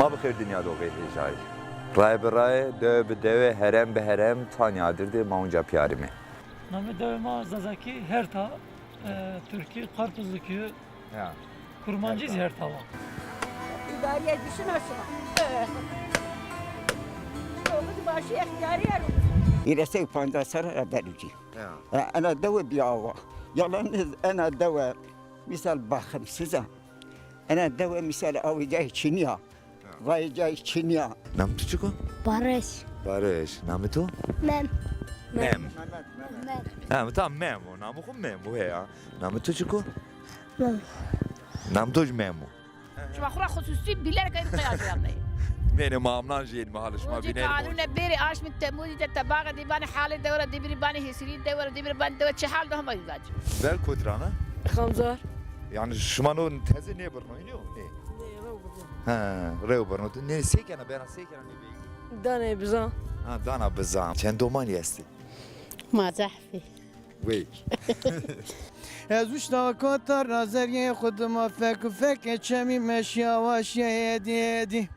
ما بخير دنيا دوغي هجاي رای برای دو بدوه هرم به هرم تانیادر دی ما اونجا پیارمه Name devema Zazaki Herta, Türkiye Karpuzlu Köyü, Kurmancıyız Herta var. İdariye düşün aşağı. Oğlum başı ihtiyari yer. يرسي فاندا سر بلوجي انا دواء بيعوا يلا انا دواء مثال بخمسة انا دواء مثال او جاي تشينيا vay جاي تشينيا نام تو چیکو؟ Barış. Barış. Namı تو؟ Mem. Mem. Mem. Ha tamam Memo. Namı خو Memo he ya. Namı تو چیکو؟ Mem. Namı تو Memo. شما خورا خصوصی بیلر که قیاس یعنی. Benim mamlan jeyid mahalı şuma موجي binelim. قانون بيري عاش من تموجي تتباغ دي بان حالة دورة دي بيري بان هسري دورة دي بيري بان دورة چه حال ده هم يزاج. Ver kodrana. خمزار Yani şumanın tezi ne burnu iniyor? Ne? Ha, rev burnu. Ne sekene bana sekene ne bey? دانه بزن Ha dana bizam. Sen doman yesti. ما زحفي. Wey. ازوش تا کتر نظریه خودم فکر چمی مشیا واشی هدی